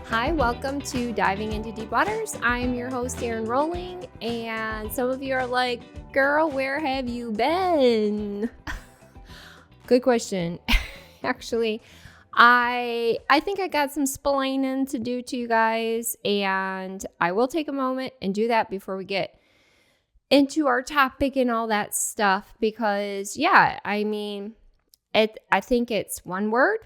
Hi, welcome to Diving into Deep Waters. I'm your host, Erin Rolling, and some of you are like, girl, where have you been? Good question. Actually, I think I got some splaining to do to you guys, and I will take a moment and do that before we get into our topic and all that stuff, because I think it's one word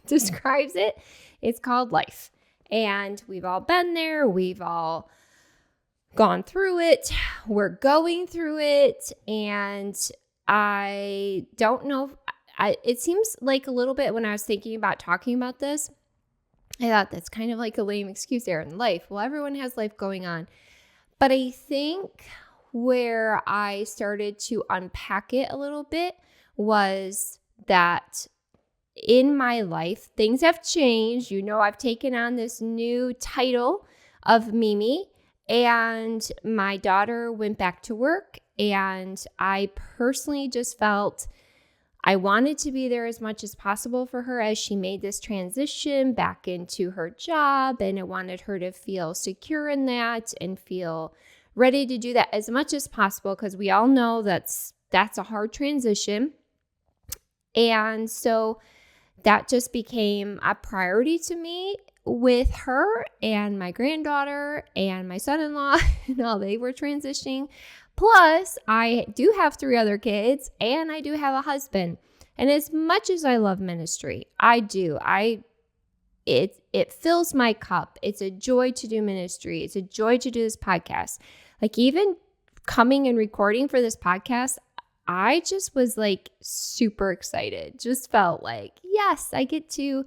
describes it. It's called life. And we've all been there. We've all gone through it. We're going through it. And I don't know. It seems like a little bit when I was thinking about talking about this, I thought that's kind of like a lame excuse there in life. Well, everyone has life going on. But I think where I started to unpack it a little bit was that in my life, things have changed. You know, I've taken on this new title of Mimi, and my daughter went back to work, and I personally just felt I wanted to be there as much as possible for her as she made this transition back into her job, and I wanted her to feel secure in that and feel ready to do that as much as possible, because we all know that's a hard transition. And so that just became a priority to me with her and my granddaughter and my son-in-law and all they were transitioning. Plus, I do have 3 other kids and I do have a husband. And as much as I love ministry, it fills my cup. It's a joy to do ministry. It's a joy to do this podcast. Like, even coming and recording for this podcast, I just was like super excited. Just felt like, yes, I get to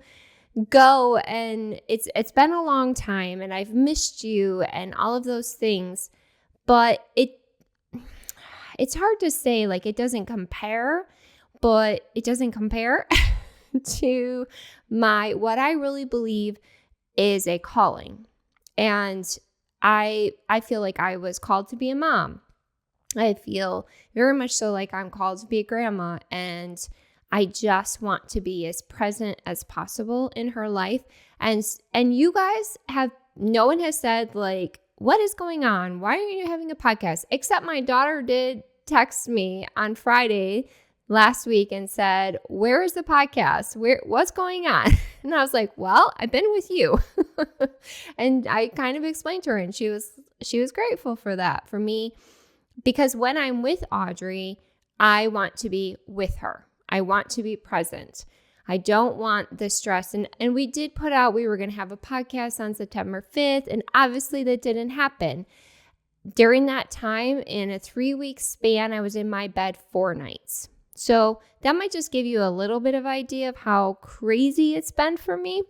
go, and it's been a long time and I've missed you and all of those things. But it's hard to say, like, it doesn't compare, but it doesn't compare to what I really believe is a calling. And I feel like I was called to be a mom. I feel very much so like I'm called to be a grandma, and I just want to be as present as possible in her life. And you guys no one has said, like, what is going on? Why are you having a podcast? Except my daughter did text me on Friday last week and said, where is the podcast? What's going on? And I was like, well, I've been with you. And I kind of explained to her, and she was grateful for that, for me. Because when I'm with Audrey, I want to be with her. I want to be present. I don't want the stress. And we did put out, we were going to have a podcast on September 5th, and obviously that didn't happen. During that time, in a 3-week span, I was in my bed 4 nights. So that might just give you a little bit of idea of how crazy it's been for me.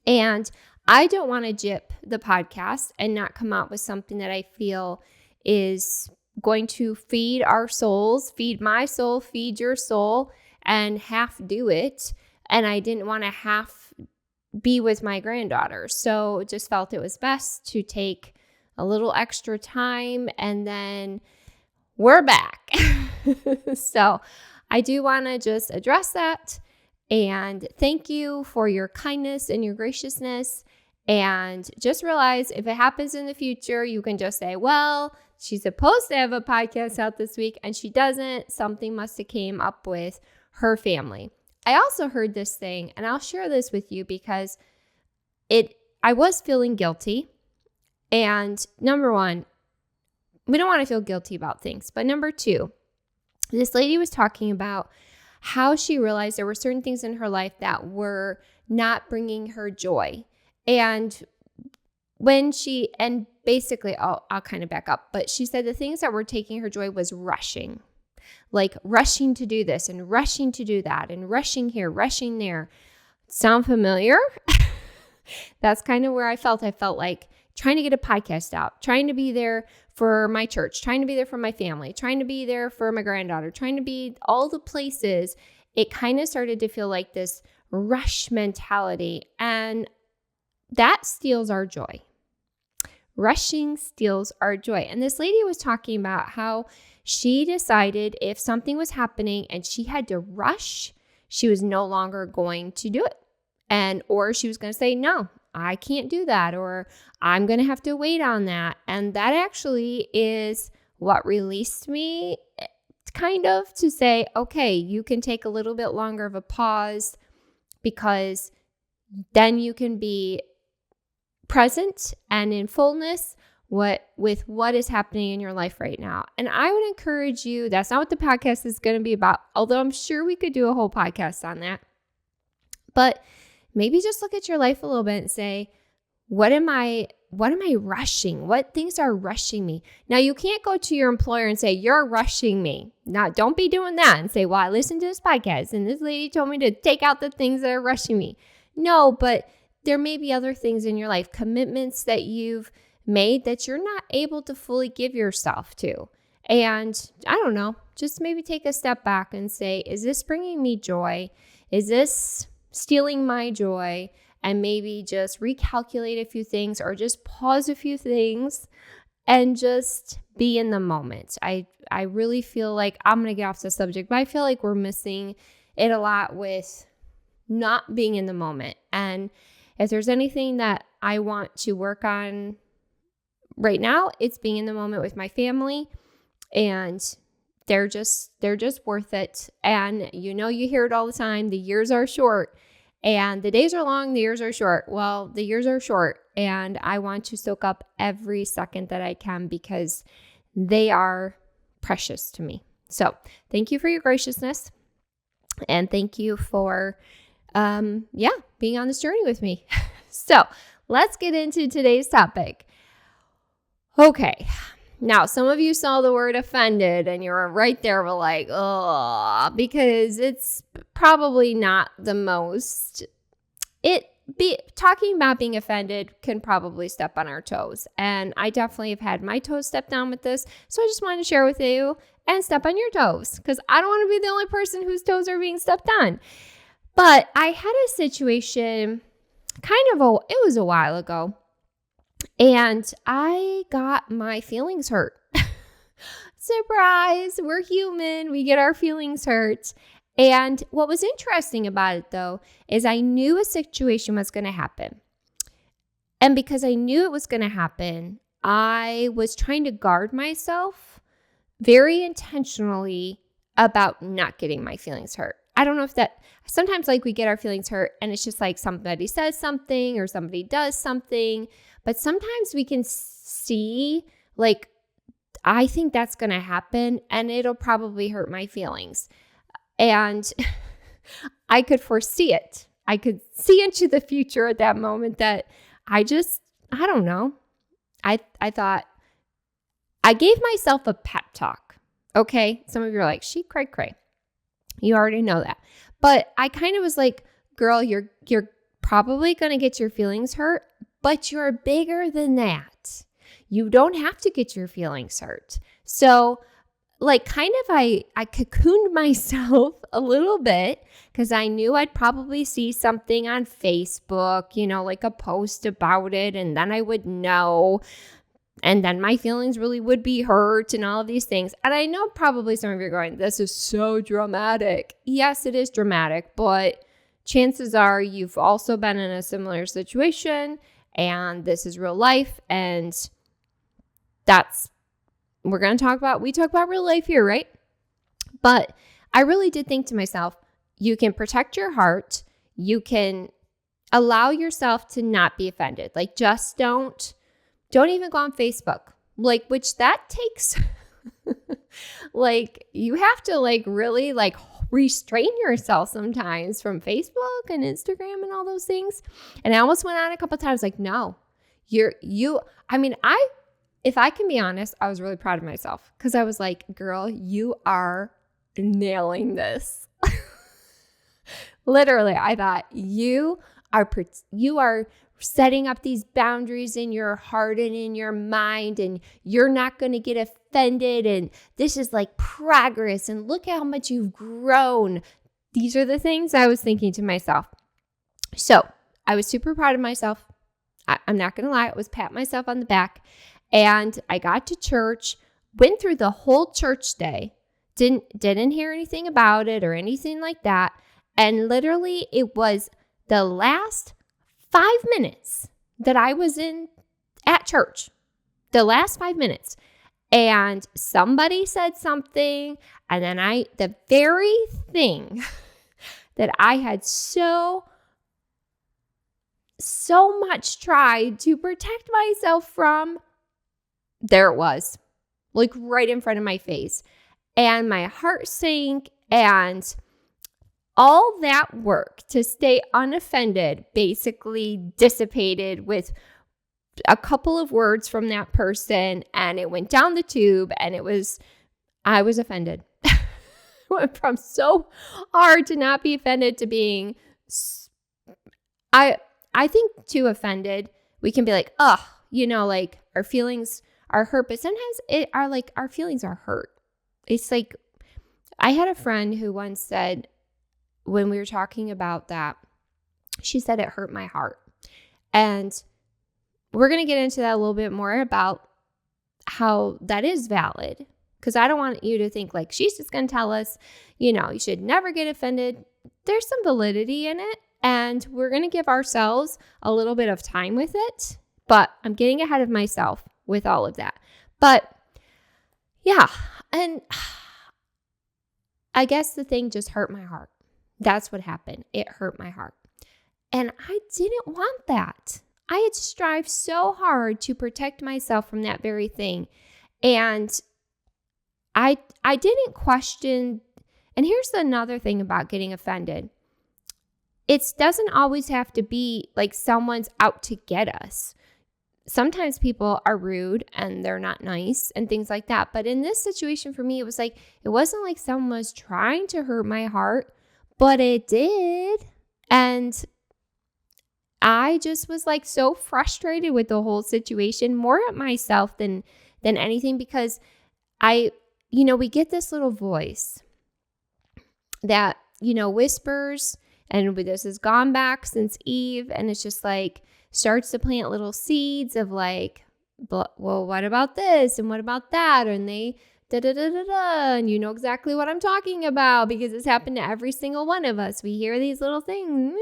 And I don't want to gyp the podcast and not come out with something that I feel is going to feed our souls, feed my soul, feed your soul, and half do it. And I didn't want to half be with my granddaughter. So just felt it was best to take a little extra time, and then we're back. So I do want to just address that and thank you for your kindness and your graciousness. And just realize, if it happens in the future, you can just say, well, she's supposed to have a podcast out this week and she doesn't. Something must have came up with her family. I also heard this thing, and I'll share this with you because I was feeling guilty. And number 1, we don't want to feel guilty about things. But number 2, this lady was talking about how she realized there were certain things in her life that were not bringing her joy. And basically, I'll kind of back up, but she said the things that were taking her joy was rushing, like rushing to do this and rushing to do that and rushing here, rushing there. Sound familiar? That's kind of where I felt. I felt like trying to get a podcast out, trying to be there for my church, trying to be there for my family, trying to be there for my granddaughter, trying to be all the places. It kind of started to feel like this rush mentality, and that steals our joy. Rushing steals our joy. And this lady was talking about how she decided if something was happening and she had to rush, she was no longer going to do it. Or she was going to say, no, I can't do that, or I'm going to have to wait on that. And that actually is what released me kind of to say, okay, you can take a little bit longer of a pause, because then you can be present and in fullness with what is happening in your life right now. And I would encourage you, that's not what the podcast is going to be about, although I'm sure we could do a whole podcast on that. But maybe just look at your life a little bit and say, what am I rushing? What things are rushing me? Now, you can't go to your employer and say, you're rushing me. Now, don't be doing that and say, well, I listened to this podcast and this lady told me to take out the things that are rushing me. No, but there may be other things in your life, commitments that you've made that you're not able to fully give yourself to. And I don't know, just maybe take a step back and say, is this bringing me joy? Is this stealing my joy? And maybe just recalculate a few things, or just pause a few things and just be in the moment. I really feel like, I'm going to get off the subject, but I feel like we're missing it a lot with not being in the moment. And if there's anything that I want to work on right now, it's being in the moment with my family, and they're just worth it. And you hear it all the time, the years are short. And the days are long, the years are short. Well, the years are short, and I want to soak up every second that I can, because they are precious to me. So thank you for your graciousness, and thank you for, being on this journey with me. So let's get into today's topic. Okay. Now, some of you saw the word offended and you were right there, were like, oh, because it's probably not the most, talking about being offended can probably step on our toes. And I definitely have had my toes stepped on with this. So I just wanted to share with you and step on your toes, because I don't want to be the only person whose toes are being stepped on. But I had a situation it was a while ago. And I got my feelings hurt. Surprise, we're human. We get our feelings hurt. And what was interesting about it, though, is I knew a situation was going to happen. And because I knew it was going to happen, I was trying to guard myself very intentionally about not getting my feelings hurt. I don't know if sometimes we get our feelings hurt and it's just like somebody says something or somebody does something. But sometimes we can see, I think that's going to happen and it'll probably hurt my feelings. And I could foresee it. I could see into the future at that moment that I don't know. I thought, I gave myself a pep talk. Okay. Some of you are like, she cray. You already know that. But I kind of was like, girl, you're probably going to get your feelings hurt. But you're bigger than that. You don't have to get your feelings hurt. So I cocooned myself a little bit, because I knew I'd probably see something on Facebook, like a post about it. And then I would know. And then my feelings really would be hurt and all of these things. And I know probably some of you are going, this is so dramatic. Yes, it is dramatic. But chances are you've also been in a similar situation. And this is real life, and we talk about real life here, right? But I really did think to myself, you can protect your heart. You can allow yourself to not be offended. Just don't even go on Facebook, which that takes, you have to really restrain yourself sometimes from Facebook and Instagram and all those things. And I almost went on a couple of times no, if I can be honest, I was really proud of myself, because I was like, girl, you are nailing this. Literally, I thought you are setting up these boundaries in your heart and in your mind, and you're not going to get offended, and this is progress, and look how much you've grown. These are the things I was thinking to myself. So I was super proud of myself. I'm not going to lie. I was patting myself on the back, and I got to church, went through the whole church day, didn't hear anything about it or anything like that. And literally it was the last 5 minutes that I was at church, the last 5 minutes, and somebody said something, and then the very thing that I had so much tried to protect myself from, there it was, like right in front of my face. And my heart sank, and all that work to stay unoffended basically dissipated with a couple of words from that person, and it went down the tube, and I was offended. Went from so hard to not be offended to being, I think too offended, we can be like, like our feelings are hurt, but sometimes our feelings are hurt. It's like, I had a friend who once said, when we were talking about that, she said it hurt my heart. And we're going to get into that a little bit more about how that is valid, because I don't want you to think like she's just going to tell us, you should never get offended. There's some validity in it, and we're going to give ourselves a little bit of time with it, but I'm getting ahead of myself with all of that. But yeah, and I guess the thing just hurt my heart. That's what happened. It hurt my heart. And I didn't want that. I had strived so hard to protect myself from that very thing. And I didn't question. And here's another thing about getting offended. It doesn't always have to be like someone's out to get us. Sometimes people are rude and they're not nice and things like that. But in this situation for me, it wasn't like someone was trying to hurt my heart, but it did. And I just was like so frustrated with the whole situation, more at myself than anything, because we get this little voice that, whispers, and this has gone back since Eve, and it's just like starts to plant little seeds of like, well, what about this? And what about that? And they da-da-da-da-da, and you know exactly what I'm talking about because it's happened to every single one of us. We hear these little things,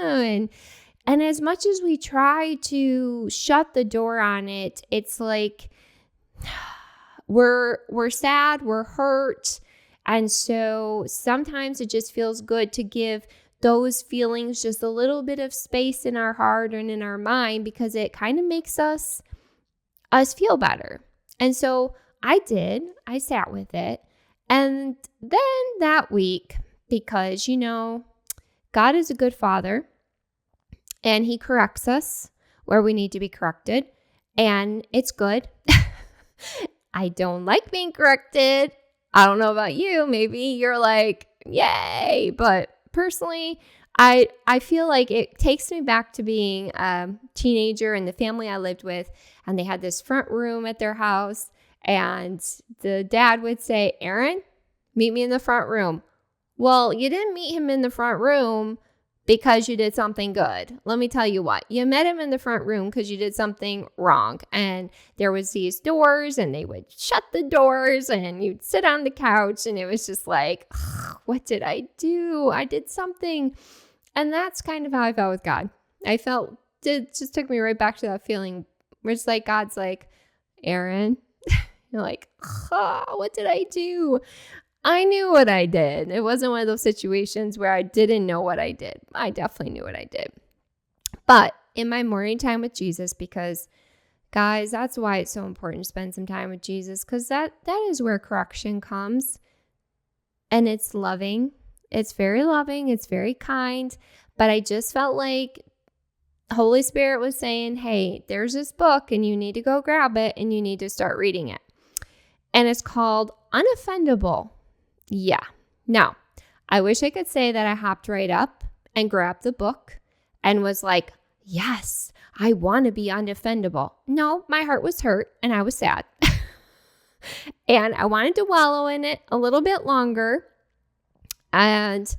and as much as we try to shut the door on it, it's like we're sad, we're hurt, and so sometimes it just feels good to give those feelings just a little bit of space in our heart and in our mind, because it kind of makes us feel better. And so I sat with it. And then that week, because, God is a good father and he corrects us where we need to be corrected, and it's good. I don't like being corrected. I don't know about you. Maybe you're like, yay. But personally, I feel like it takes me back to being a teenager and the family I lived with, and they had this front room at their house, and the dad would say, Aaron, meet me in the front room. Well, you didn't meet him in the front room because you did something good. Let me tell you what, you met him in the front room because you did something wrong. And there was these doors, and they would shut the doors, and you'd sit on the couch, and it was just like, what did I do? I did something. And that's kind of how I felt with God. It just took me right back to that feeling where it's like, God's like, Aaron, you're like, what did I do? I knew what I did. It wasn't one of those situations where I didn't know what I did. I definitely knew what I did. But in my morning time with Jesus, because guys, that's why it's so important to spend some time with Jesus, because that is where correction comes. And it's loving. It's very loving. It's very kind. But I just felt like Holy Spirit was saying, hey, there's this book and you need to go grab it and you need to start reading it. And it's called Unoffendable. Yeah. Now, I wish I could say that I hopped right up and grabbed the book and was like, yes, I want to be unoffendable. No, my heart was hurt and I was sad. And I wanted to wallow in it a little bit longer. And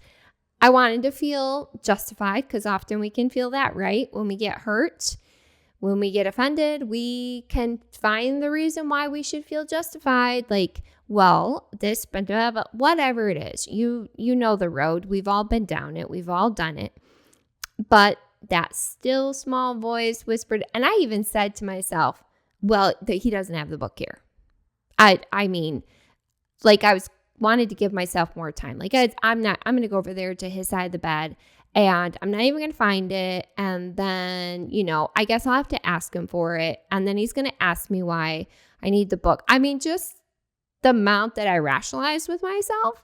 I wanted to feel justified, because often we can feel that, right? When we get hurt, when we get offended, we can find the reason why we should feel justified. Like, well, this, but whatever it is, you know the road. We've all been down it. We've all done it. But that still small voice whispered, and I even said to myself, well, he doesn't have the book here. I mean, like I wanted to give myself more time. Like I'm going to go over there to his side of the bed and I'm not even going to find it. And then, I guess I'll have to ask him for it. And then he's going to ask me why I need the book. I mean, just the amount that I rationalized with myself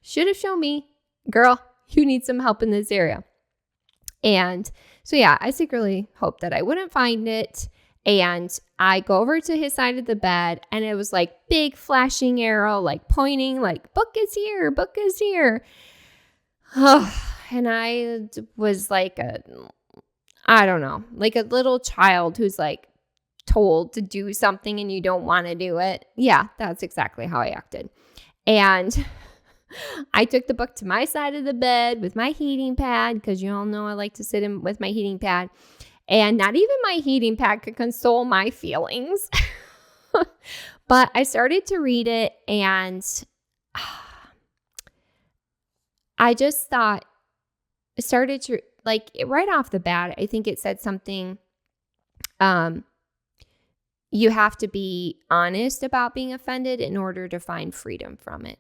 should have shown me, girl, you need some help in this area. And so, yeah, I secretly hoped that I wouldn't find it. And I go over to his side of the bed and it was like big flashing arrow, like pointing, like book is here, book is here. And I was like I don't know, like a little child who's like told to do something and you don't want to do it. Yeah, that's exactly how I acted. And I took the book to my side of the bed with my heating pad, because you all know I like to sit in with my heating pad. And not even my heating pad could console my feelings. But I started to read it and I just thought, it started to, like, right off the bat, I think it said something, you have to be honest about being offended in order to find freedom from it.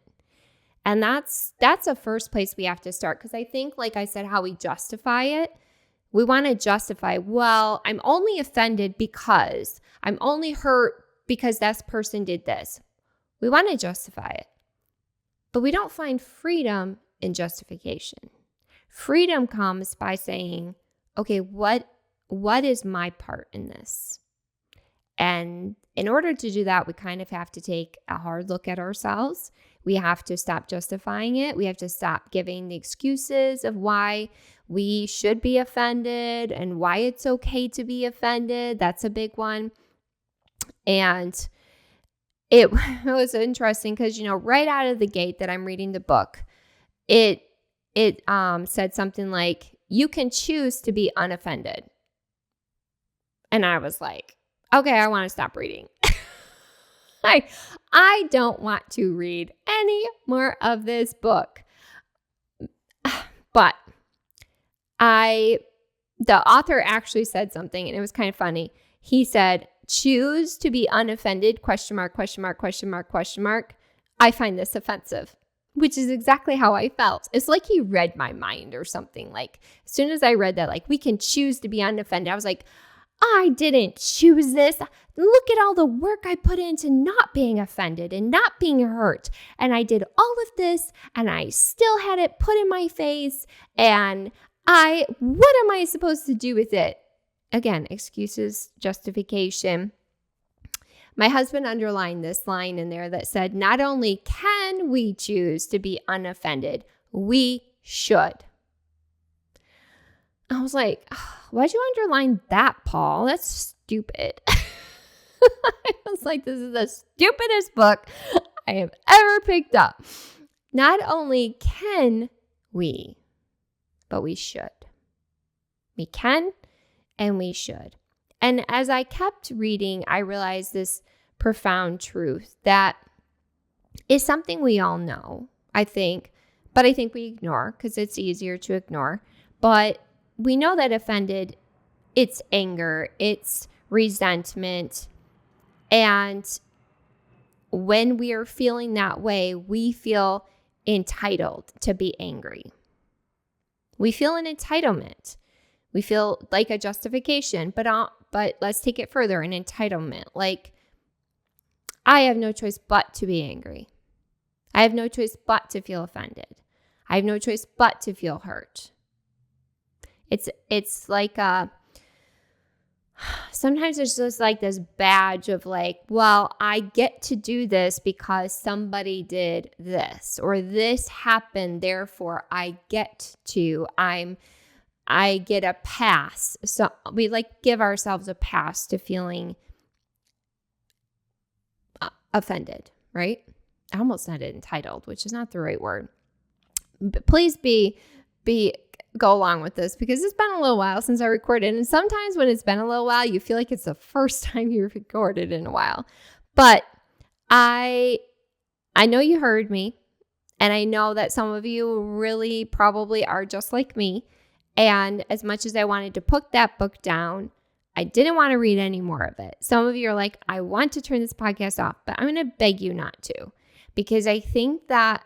And that's a first place we have to start, because I think, like I said, how we justify it. We want to justify, well, I'm only offended because I'm only hurt because that person did this. We want to justify it. But we don't find freedom in justification. Freedom comes by saying, okay, what is my part in this? And in order to do that, we kind of have to take a hard look at ourselves. We have to stop justifying it. We have to stop giving the excuses of why we should be offended and why it's okay to be offended. That's a big one. And it was interesting because, right out of the gate that I'm reading the book, it said something like, you can choose to be unoffended. And I was like, okay, I want to stop reading. I don't want to read any more of this book. But the author actually said something, and it was kind of funny. He said, choose to be unoffended, question mark, question mark, question mark, question mark. I find this offensive, which is exactly how I felt. It's like he read my mind or something. Like, as soon as I read that, like, we can choose to be unoffended, I was like, I didn't choose this. Look at all the work I put into not being offended and not being hurt. And I did all of this and I still had it put in my face. And what am I supposed to do with it? Again, excuses, justification. My husband underlined this line in there that said, not only can we choose to be unoffended, we should. I was like, why'd you underline that, Paul? That's stupid. I was like, this is the stupidest book I have ever picked up. Not only can we, but we should. We can and we should. And as I kept reading, I realized this profound truth that is something we all know, I think, but I think we ignore because it's easier to ignore. But we know that offended, it's anger, it's resentment. And when we are feeling that way, we feel entitled to be angry. We feel an entitlement. We feel like a justification, but let's take it further, an entitlement. Like, I have no choice but to be angry. I have no choice but to feel offended. I have no choice but to feel hurt. It's like sometimes it's just like this badge of like, well, I get to do this because somebody did this, or this happened, therefore I get to. I get a pass. So we like give ourselves a pass to feeling offended, right? I almost said it entitled, which is not the right word. But please go along with this because it's been a little while since I recorded. And sometimes when it's been a little while, you feel like it's the first time you recorded in a while. But I know you heard me. And I know that some of you really probably are just like me. And as much as I wanted to put that book down, I didn't want to read any more of it. Some of you are like, I want to turn this podcast off, but I'm going to beg you not to, because I think that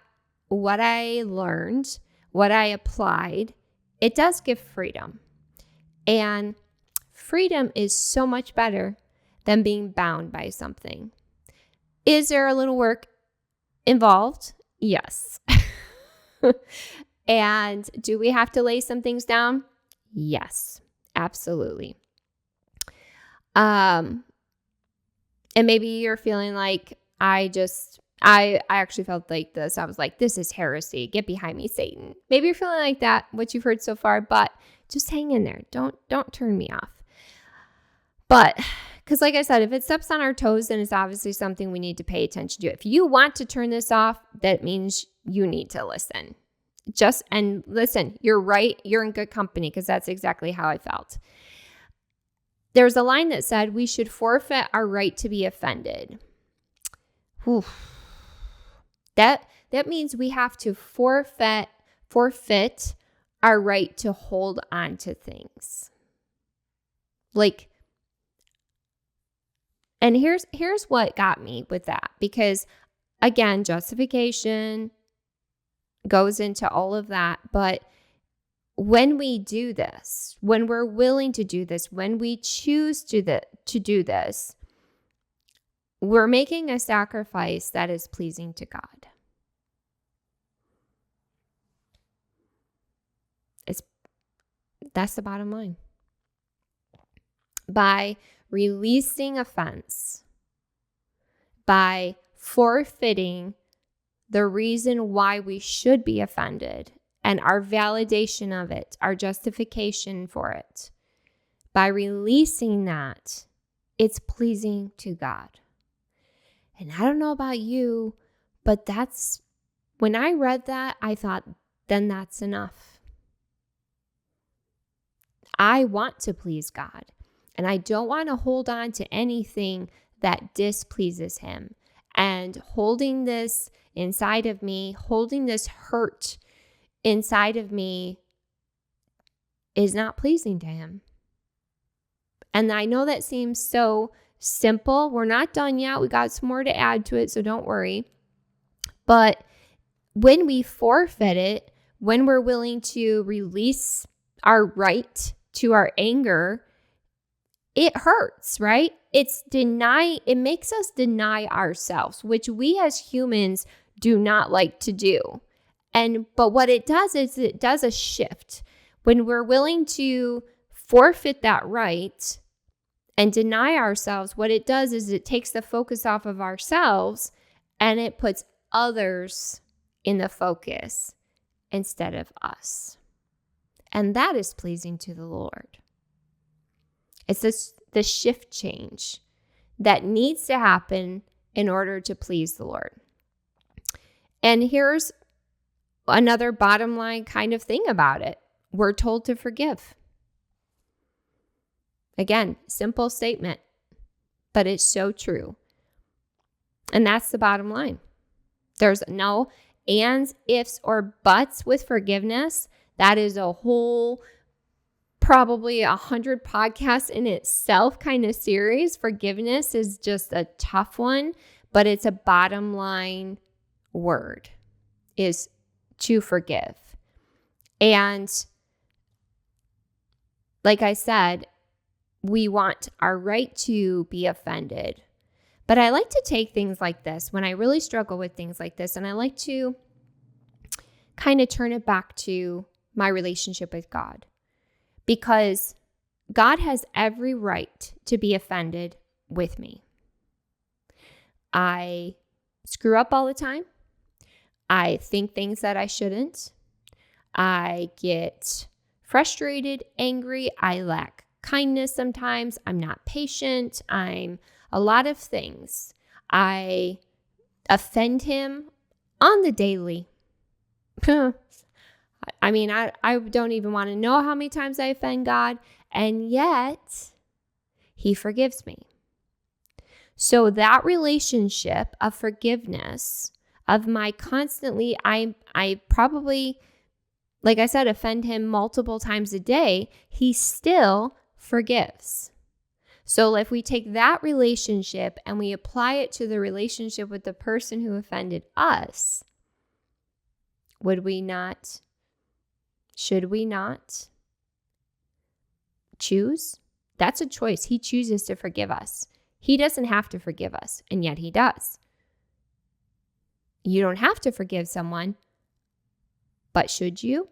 what I learned, what I applied, it does give freedom. And freedom is so much better than being bound by something. Is there a little work involved? Yes. And do we have to lay some things down? Yes, absolutely. And maybe you're feeling like I actually felt like this. I was like, this is heresy. Get behind me, Satan. Maybe you're feeling like that, what you've heard so far, but just hang in there. Don't turn me off. But because like I said, if it steps on our toes, then it's obviously something we need to pay attention to. If you want to turn this off, that means you need to listen. And listen, you're right. You're in good company, because that's exactly how I felt. There's a line that said we should forfeit our right to be offended. Whew. That means we have to forfeit our right to hold on to things. And here's what got me with that, because again, justification goes into all of that, but when we do this, when we're willing to do this, when we choose to do this, we're making a sacrifice that is pleasing to God. That's the bottom line. By releasing offense, by forfeiting the reason why we should be offended and our validation of it, our justification for it, by releasing that, it's pleasing to God. And I don't know about you, but when I read that, I thought, then that's enough. I want to please God, and I don't want to hold on to anything that displeases him. And holding this inside of me, holding this hurt inside of me is not pleasing to him. And I know that seems so simple. We're not done yet. We got some more to add to it, so don't worry. But when we forfeit it, when we're willing to release our right to our anger, it hurts, right? It makes us deny ourselves, which we as humans do not like to do. But what it does is it does a shift. When we're willing to forfeit that right and deny ourselves, what it does is it takes the focus off of ourselves and it puts others in the focus instead of us. And that is pleasing to the Lord. It's the shift change that needs to happen in order to please the Lord. And here's another bottom line kind of thing about it. We're told to forgive. Again, simple statement, but it's so true. And that's the bottom line. There's no ands, ifs, or buts with forgiveness. That is a whole, probably 100 podcasts in itself kind of series. Forgiveness is just a tough one, but it's a bottom line word, is to forgive. And like I said, we want our right to be offended. But I like to take things like this when I really struggle with things like this, and I like to kind of turn it back to my relationship with God. Because God has every right to be offended with me. I screw up all the time. I think things that I shouldn't. I get frustrated, angry. I lack kindness sometimes. I'm not patient. I'm a lot of things. I offend him on the daily. I mean, I don't even want to know how many times I offend God, and yet he forgives me. So that relationship of forgiveness, of my constantly, I probably, like I said, offend him multiple times a day, he still forgives. So if we take that relationship and we apply it to the relationship with the person who offended us, should we not choose? That's a choice. He chooses to forgive us. He doesn't have to forgive us, and yet he does. You don't have to forgive someone, but should you?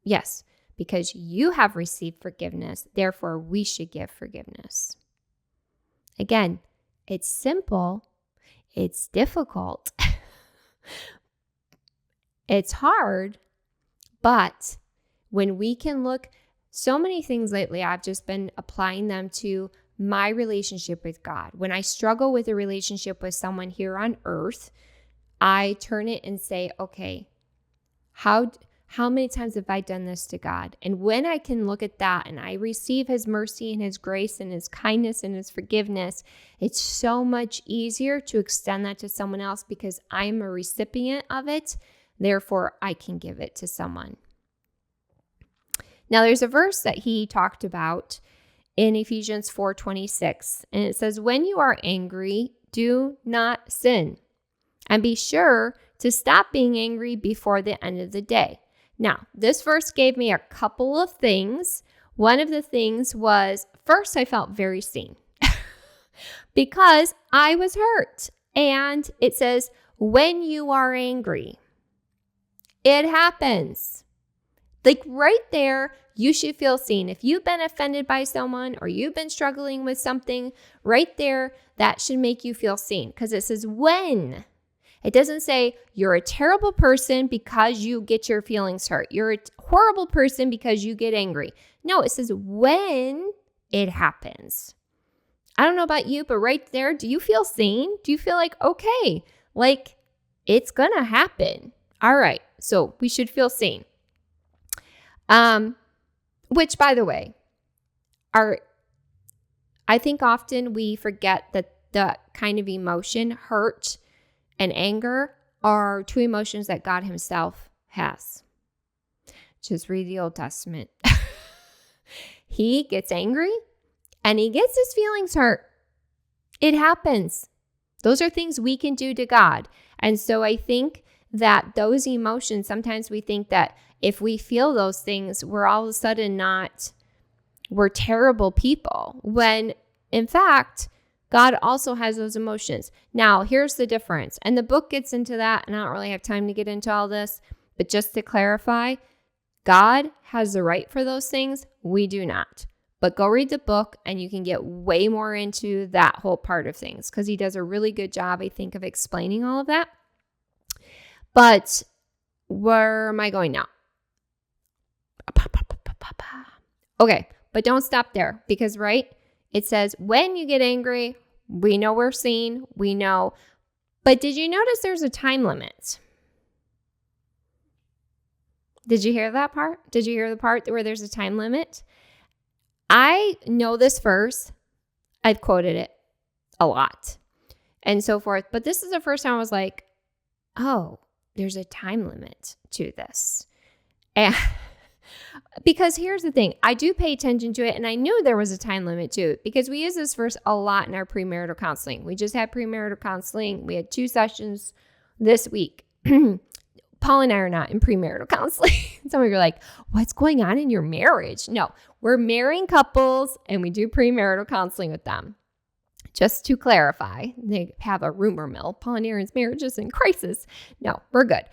Yes, because you have received forgiveness, therefore we should give forgiveness. Again, it's simple, it's difficult, it's hard, but when we can look, so many things lately, I've just been applying them to my relationship with God. When I struggle with a relationship with someone here on earth, I turn it and say, okay, how many times have I done this to God? And when I can look at that and I receive his mercy and his grace and his kindness and his forgiveness, it's so much easier to extend that to someone else because I'm a recipient of it. Therefore, I can give it to someone. Now, there's a verse that he talked about in Ephesians 4:26, and it says, when you are angry, do not sin, and be sure to stop being angry before the end of the day. Now, this verse gave me a couple of things. One of the things was, first, I felt very seen because I was hurt. And it says, when you are angry, it happens. Like right there, you should feel seen. If you've been offended by someone or you've been struggling with something, right there, that should make you feel seen because it says when. It doesn't say you're a terrible person because you get your feelings hurt. You're a horrible person because you get angry. No, it says when it happens. I don't know about you, but right there, do you feel seen? Do you feel like, okay, like it's going to happen? All right, so we should feel seen. Which, by the way, I think often we forget that the kind of emotion, hurt, and anger are two emotions that God himself has. Just read the Old Testament. He gets angry and he gets his feelings hurt. It happens. Those are things we can do to God. And so I think that those emotions, sometimes we think that if we feel those things, we're all of a sudden we're terrible people. When in fact, God also has those emotions. Now, here's the difference. And the book gets into that, and I don't really have time to get into all this. But just to clarify, God has the right for those things. We do not. But go read the book, and you can get way more into that whole part of things because he does a really good job, I think, of explaining all of that. But where am I going now? Okay, but don't stop there because, right? It says, when you get angry, we know we're seen, we know. But did you notice there's a time limit? Did you hear that part? Did you hear the part where there's a time limit? I know this verse. I've quoted it a lot and so forth. But this is the first time I was like, oh, there's a time limit to this. And because here's the thing, I do pay attention to it, and I knew there was a time limit to it because we use this verse a lot in our premarital counseling. We just had premarital counseling. We had 2 sessions this week. Paul and I are not in premarital counseling. Some of you are like, what's going on in your marriage? No, we're marrying couples, and we do premarital counseling with them. Just to clarify, they have a rumor mill. Paul and Aaron's marriage is in crisis. No, we're good.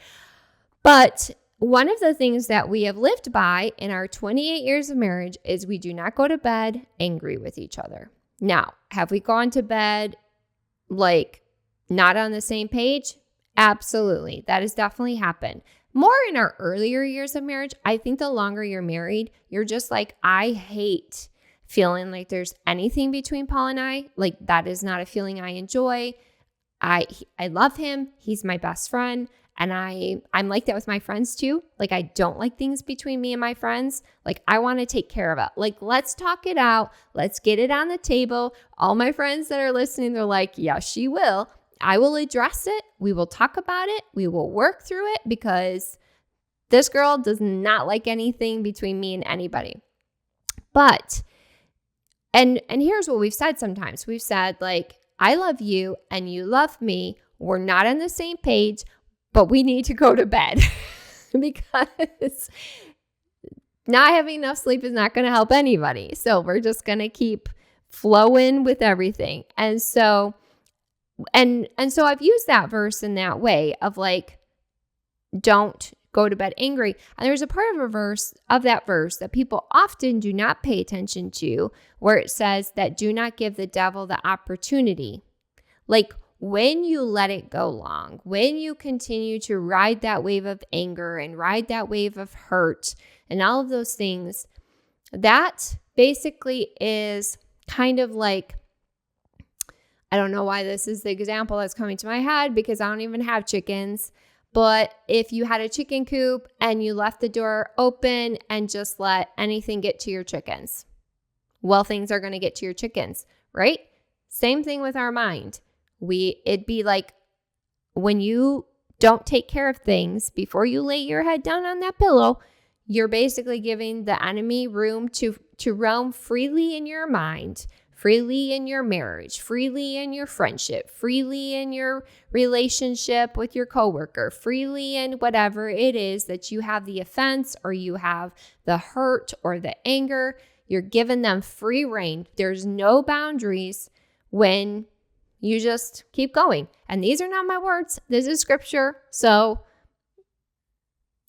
But one of the things that we have lived by in our 28 years of marriage is we do not go to bed angry with each other. Now, have we gone to bed like not on the same page? Absolutely. That has definitely happened. More in our earlier years of marriage. I think the longer you're married, you're just like, I hate feeling like there's anything between Paul and I. Like that is not a feeling I enjoy. I love him. He's my best friend. And I'm like that with my friends too. Like I don't like things between me and my friends. Like I want to take care of it. Like let's talk it out. Let's get it on the table. All my friends that are listening, they're like, yeah, she will. I will address it. We will talk about it. We will work through it because This girl does not like anything between me and anybody. But, and here's what we've said sometimes. We've said like, I love you and you love me. We're not on the same page, but we need to go to bed because not having enough sleep is not going to help anybody. So we're just going to keep flowing with everything. And so I've used that verse in that way of like, don't go to bed angry. And there's a part of that verse that people often do not pay attention to, where it says that do not give the devil the opportunity. Like when you let it go long, when you continue to ride that wave of anger and ride that wave of hurt and all of those things, that basically is kind of like, I don't know why this is the example that's coming to my head because I don't even have chickens. But if you had a chicken coop and you left the door open and just let anything get to your chickens, well, things are going to get to your chickens, right? Same thing with our mind. It'd be like when you don't take care of things before you lay your head down on that pillow, you're basically giving the enemy room to roam freely in your mind, freely in your marriage, freely in your friendship, freely in your relationship with your coworker, freely in whatever it is that you have the offense or you have the hurt or the anger. You're giving them free rein. There's no boundaries when you just keep going. And these are not my words. This is scripture. So,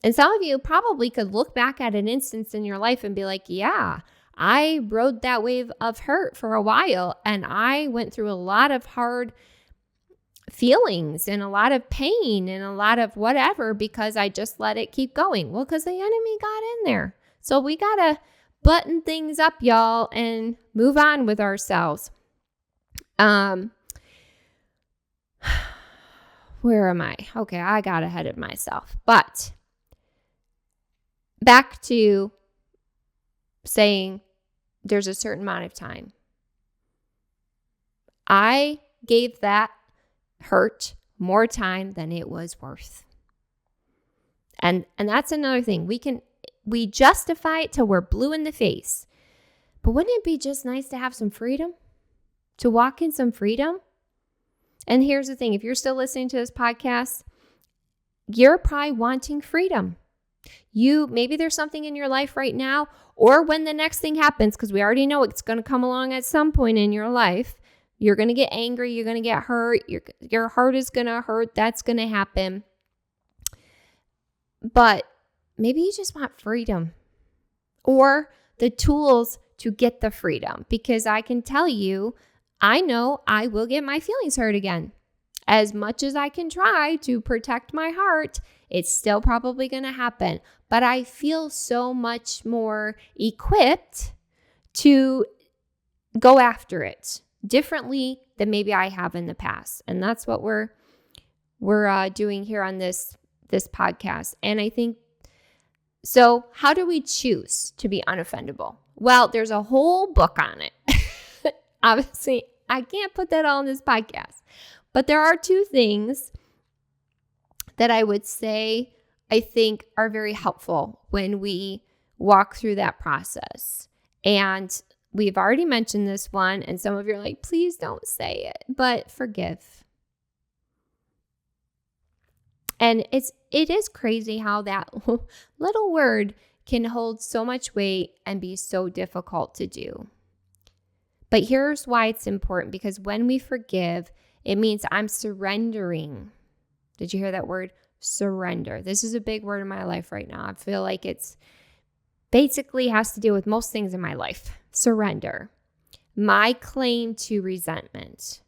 and some of you probably could look back at an instance in your life and be like, yeah, I rode that wave of hurt for a while and I went through a lot of hard feelings and a lot of pain and a lot of whatever because I just let it keep going. Well, because the enemy got in there. So we got to button things up, y'all, and move on with ourselves. Where am I? Okay, I got ahead of myself. But back to saying there's a certain amount of time. I gave that hurt more time than it was worth. And that's another thing. We justify it till we're blue in the face. But wouldn't it be just nice to have some freedom? To walk in some freedom? And here's the thing. If you're still listening to this podcast, you're probably wanting freedom. Maybe there's something in your life right now, or when the next thing happens, because we already know it's going to come along at some point in your life. You're going to get angry. You're going to get hurt. Your heart is going to hurt. That's going to happen. But maybe you just want freedom or the tools to get the freedom, because I can tell you, I know I will get my feelings hurt again. As much as I can try to protect my heart, it's still probably going to happen. But I feel so much more equipped to go after it differently than maybe I have in the past. And that's what we're doing here on this podcast. And I think, so how do we choose to be unoffendable? Well, there's a whole book on it. Obviously, I can't put that all in this podcast. But there are two things that I would say I think are very helpful when we walk through that process. And we've already mentioned this one, and some of you are like, please don't say it, but forgive. And it is crazy how that little word can hold so much weight and be so difficult to do. But here's why it's important, because when we forgive, it means I'm surrendering. Did you hear that word? Surrender. This is a big word in my life right now. I feel like it's basically has to do with most things in my life. Surrender. My claim to resentment.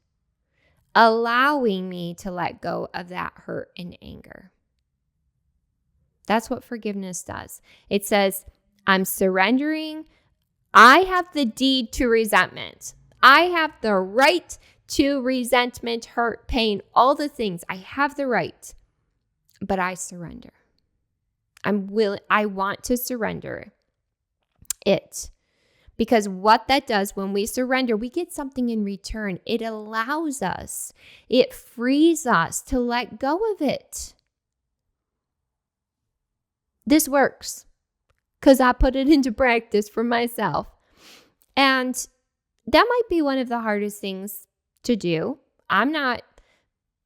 Allowing me to let go of that hurt and anger. That's what forgiveness does. It says, I'm surrendering. I have the deed to resentment. I have the right to resentment, hurt, pain, all the things. I have the right, but I surrender. I want to surrender it. Because what that does when we surrender, we get something in return. It allows us, it frees us to let go of it. this works because I put it into practice for myself. And that might be one of the hardest things to do. I'm not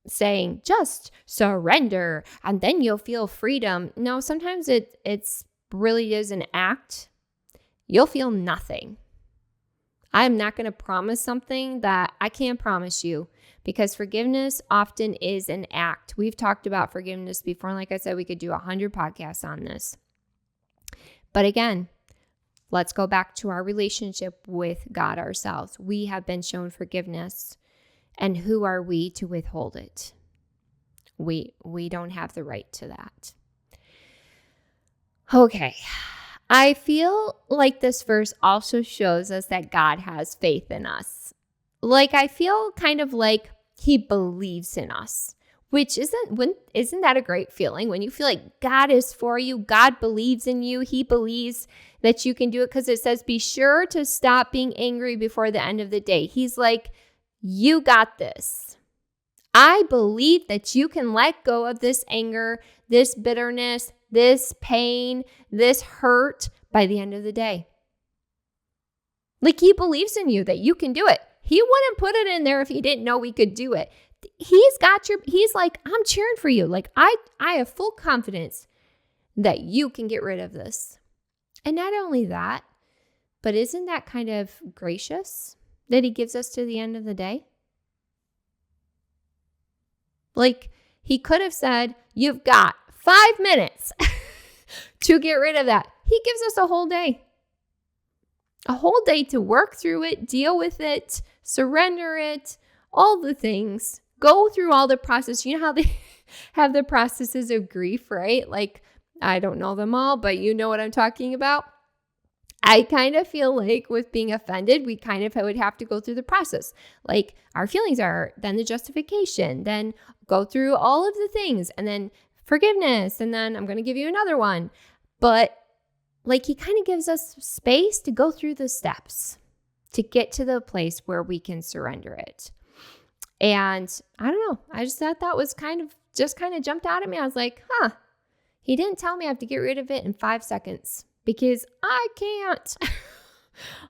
saying just surrender and then you'll feel freedom. No, sometimes it's really is an act. You'll feel nothing. I'm not going to promise something that I can't promise you, because forgiveness often is an act. We've talked about forgiveness before. And like I said, we could do 100 podcasts on this. But again, let's go back to our relationship with God ourselves. We have been shown forgiveness, and who are we to withhold it? We don't have the right to that. Okay. I feel like this verse also shows us that God has faith in us. Like, I feel kind of like he believes in us, which isn't that a great feeling when you feel like God is for you, God believes in you, he believes that you can do it, because it says, be sure to stop being angry before the end of the day. He's like, you got this. I believe that you can let go of this anger, this bitterness, this pain, this hurt by the end of the day. Like, he believes in you that you can do it. He wouldn't put it in there if he didn't know we could do it. He's like, I'm cheering for you. Like, I have full confidence that you can get rid of this. And not only that, but isn't that kind of gracious that he gives us to the end of the day? Like, he could have said, you've got 5 minutes to get rid of that. He gives us a whole day to work through it, deal with it, surrender it, all the things, go through all the process. You know how they have the processes of grief, right? Like, I don't know them all, but you know what I'm talking about. I kind of feel like with being offended, we kind of would have to go through the process. Like, our feelings are, then the justification, then go through all of the things, and then forgiveness, and then I'm going to give you another one. But like, he kind of gives us space to go through the steps to get to the place where we can surrender it. And I don't know, I just thought that was kind of jumped out at me. I was like, he didn't tell me I have to get rid of it in 5 seconds, because I can't.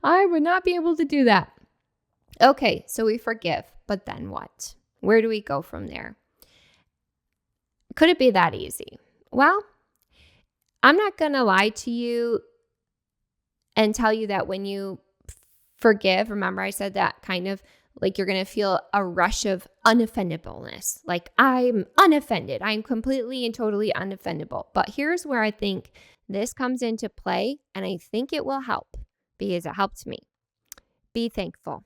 I would not be able to do that. Okay, so we forgive, but then what? Where do we go from there? Could it be that easy? Well, I'm not going to lie to you and tell you that when you forgive, remember I said that kind of like you're going to feel a rush of unoffendableness. Like, I'm unoffended. I'm completely and totally unoffendable. But here's where I think this comes into play, and I think it will help because it helped me. Be thankful.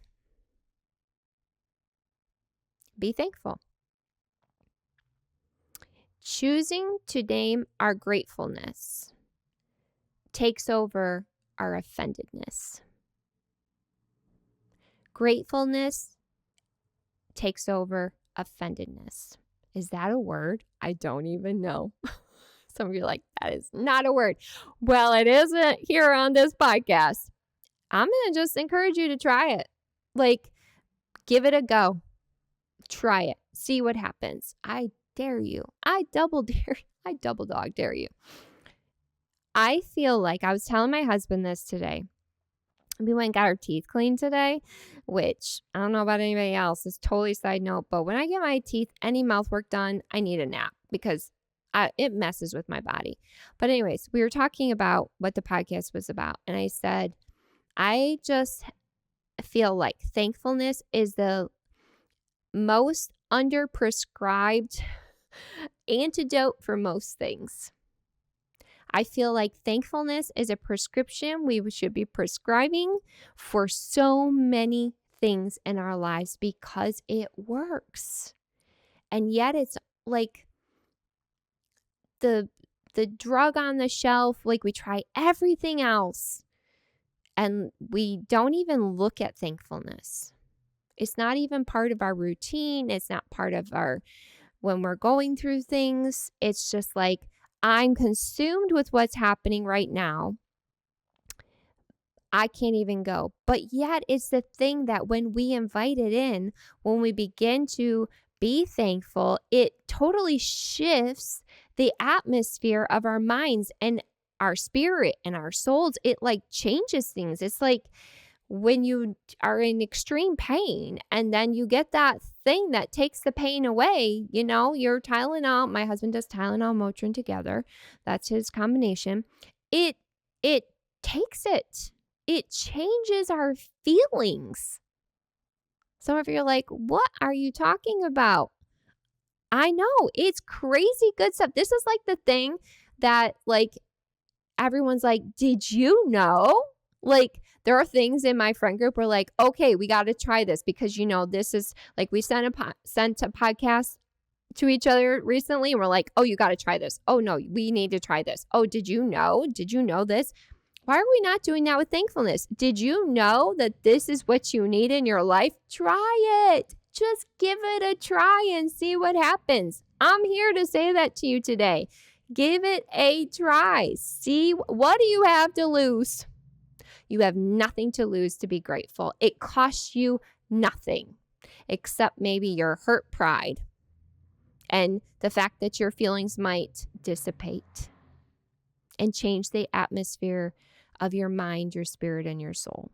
Be thankful. Choosing to name our gratefulness takes over our offendedness. Gratefulness takes over offendedness. Is that a word? I don't even know. Some of you are like, that is not a word. Well, it isn't here on this podcast. I'm going to just encourage you to try it. Like, give it a go. Try it. See what happens. I dare you. I double dog dare you. I feel like, I was telling my husband this today. We went and got our teeth cleaned today, which I don't know about anybody else. It's totally side note. But when I get my teeth, any mouth work done, I need a nap because it messes with my body. But anyways, we were talking about what the podcast was about. And I said, I just feel like thankfulness is the most underprescribed antidote for most things. I feel like thankfulness is a prescription we should be prescribing for so many things in our lives because it works. And yet it's like the drug on the shelf. Like, we try everything else and we don't even look at thankfulness. It's not even part of our routine. It's not part of when we're going through things. It's just like, I'm consumed with what's happening right now. I can't even go. But yet it's the thing that when we invite it in, when we begin to be thankful, it totally shifts the atmosphere of our minds and our spirit and our souls. It like changes things. It's like when you are in extreme pain and then you get that thing that takes the pain away, your Tylenol, my husband does Tylenol, Motrin together. That's his combination. It takes it. It changes our feelings. Some of you are like, what are you talking about? I know, it's crazy good stuff. This is like the thing that like everyone's like, did you know? Like there are things in my friend group where like, okay, we got to try this because this is like we sent a podcast to each other recently and we're like, oh, you got to try this. Oh no, we need to try this. Oh, did you know? Did you know this? Why are we not doing that with thankfulness? Did you know that this is what you need in your life? Try it. Just give it a try and see what happens. I'm here to say that to you today. Give it a try. See, what do you have to lose? You have nothing to lose to be grateful. It costs you nothing except maybe your hurt pride and the fact that your feelings might dissipate and change the atmosphere of your mind, your spirit, and your soul.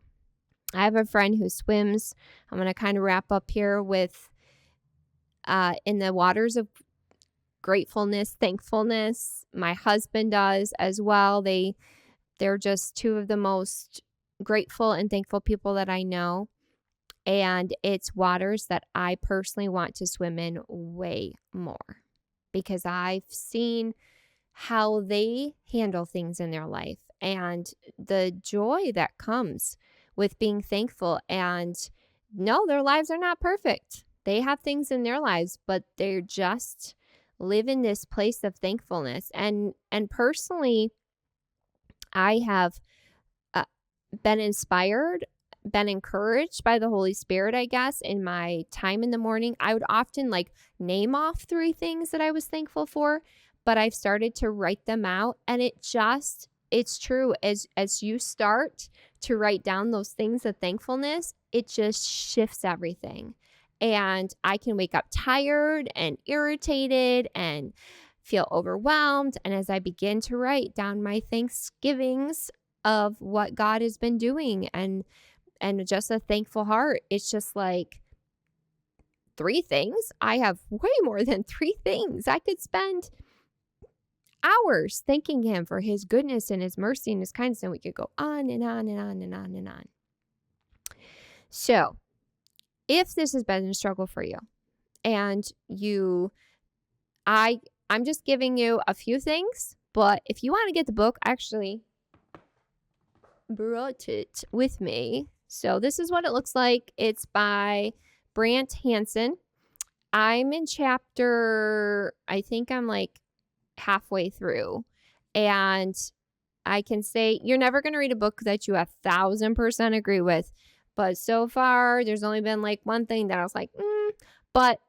I have a friend who swims. I'm going to kind of wrap up here with in the waters of gratefulness, thankfulness. My husband does as well. They're just two of the most grateful and thankful people that I know. And it's waters that I personally want to swim in way more because I've seen how they handle things in their life and the joy that comes with being thankful. And no, their lives are not perfect. They have things in their lives, but they're just live in this place of thankfulness. And personally, I have been inspired, been encouraged by the Holy Spirit, I guess, in my time in the morning. I would often like name off 3 things that I was thankful for, but I've started to write them out. And it's true. As you start to write down those things of thankfulness, it just shifts everything. And I can wake up tired and irritated and feel overwhelmed. And as I begin to write down my thanksgivings of what God has been doing and just a thankful heart, it's just like 3 things. I have way more than 3 things. I could spend hours thanking him for his goodness and his mercy and his kindness, and we could go on and on and on and on and on. So if this has been a struggle for you and I'm just giving you a few things, but if you want to get the book, I actually brought it with me. So this is what it looks like. It's by Brant Hansen. I'm in chapter, I think I'm like halfway through, and I can say you're never going to read a book that you 1,000% agree with, but so far there's only been like one thing that I was like, but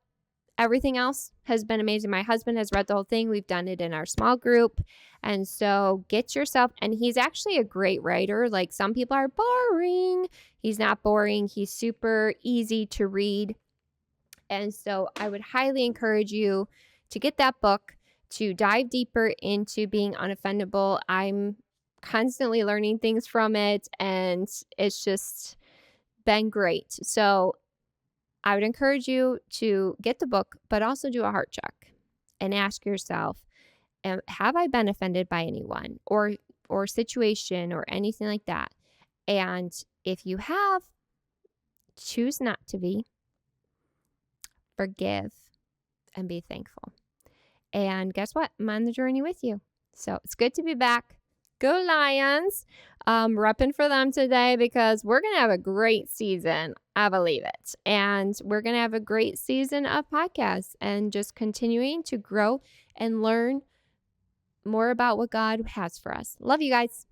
everything else has been amazing. My husband has read the whole thing. We've done it in our small group. And so get yourself, and he's actually a great writer. Like some people are boring. He's not boring. He's super easy to read. And so I would highly encourage you to get that book, to dive deeper into being unoffendable. I'm constantly learning things from it, and it's just been great. So I would encourage you to get the book, but also do a heart check and ask yourself, have I been offended by anyone or situation or anything like that? And if you have, choose not to be. Forgive and be thankful. And guess what? I'm on the journey with you. So it's good to be back. Go Lions. Repping for them today because we're going to have a great season. I believe it. And we're going to have a great season of podcasts and just continuing to grow and learn more about what God has for us. Love you guys.